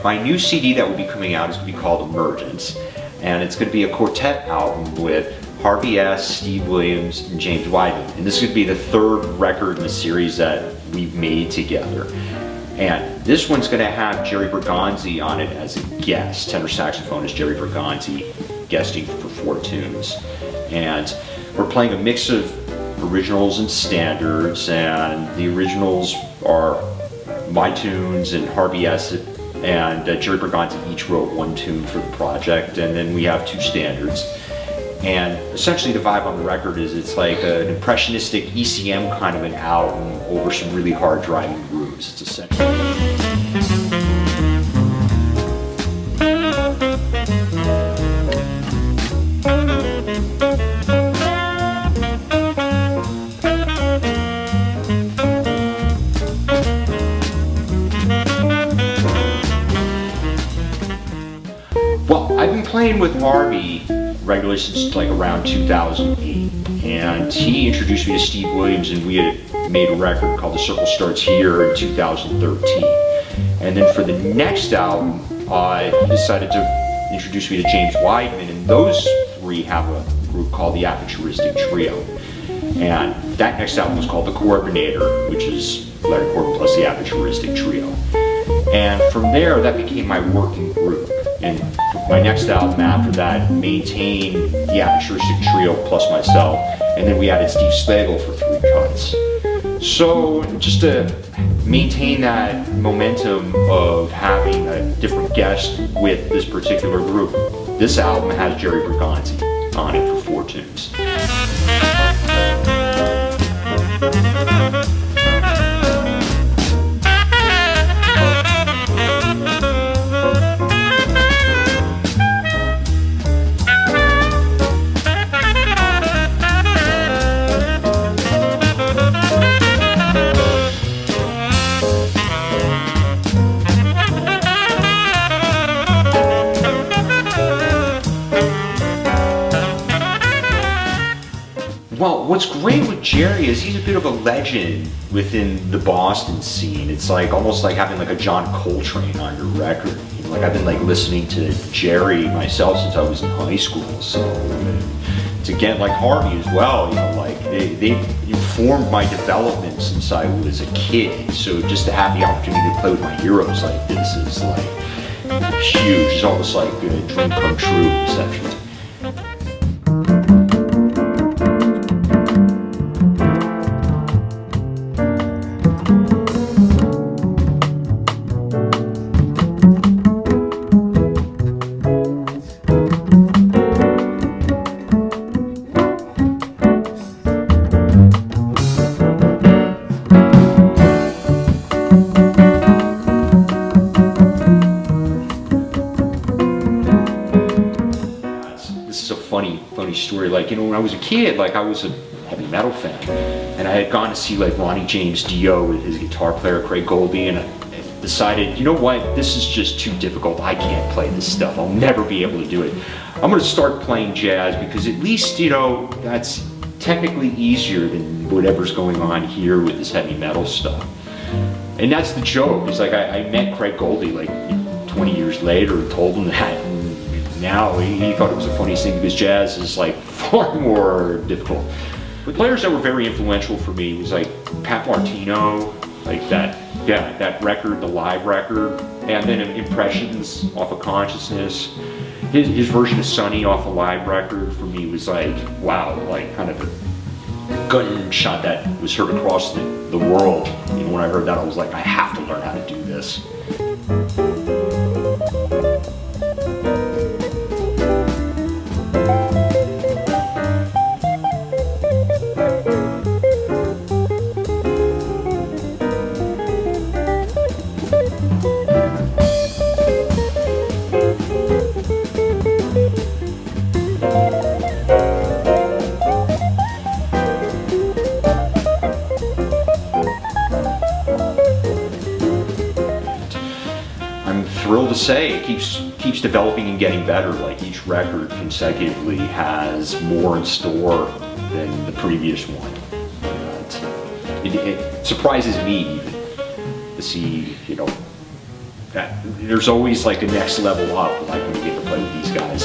My new CD that will be coming out is going to be called Emergence, and it's going to be a quartet album with Harvey S., Steve Williams, and James Weidman. And this would be the third record in the series that we've made together. And this one's going to have Jerry Bergonzi on it as a guest. Tenor saxophonist Jerry Bergonzi guesting for 4 tunes. And we're playing a mix of originals and standards, and the originals are my tunes and Harvey S. and Jerry Bergonzi each wrote 1 tune for the project, and then we have 2 standards. And essentially the vibe on the record is it's like an impressionistic ECM kind of an album over some really hard driving grooves. It's essentially. Well, I've been playing with Harvey regularly since like around 2008, and he introduced me to Steve Williams, and we had made a record called The Circle Starts Here in 2013. And then for the next album, he decided to introduce me to James Weidman, and those 3 have a group called the Aperturistic Trio. And that next album was called The Coordinator, which is Larry Corbin plus the Aperturistic Trio. And from there, that became my working group. And my next album after that maintained the Aperturistic Trio plus myself, and then we added Steve Slagle for 3 cuts. So just to maintain that momentum of having a different guest with this particular group, this album has Jerry Bergonzi on it for 4 tunes. Well, what's great with Jerry is he's a bit of a legend within the Boston scene. It's like almost like having like a John Coltrane on your record. You know, like I've been like listening to Jerry myself since I was in high school. So to get like Harvey as well, you know, like they informed my development since I was a kid. So just to have the opportunity to play with my heroes like this is like huge. It's almost like a dream come true, essentially. Funny story, like, you know, when I was a kid, like I was a heavy metal fan, and I had gone to see like Ronnie James Dio with his guitar player Craig Goldie, and I decided, you know what, this is just too difficult. I can't play this stuff. I'll never be able to do it. I'm going to start playing jazz because at least, you know, that's technically easier than whatever's going on here with this heavy metal stuff. And that's the joke. It's like I met Craig Goldie like 20 years later and told him that. Now he thought it was the funniest thing because jazz is like far more difficult. But players that were very influential for me was like Pat Martino, like that record, the live record, and then Impressions off of Consciousness. His version of Sunny off a live record for me was like, wow, like kind of a gunshot that was heard across the world. You know, when I heard that, I was like, I have to learn how to do this. thrilled to say it keeps developing and getting better. Like each record consecutively has more in store than the previous one. It surprises me even to see, that there's always like a next level up, like when you get to play with these guys.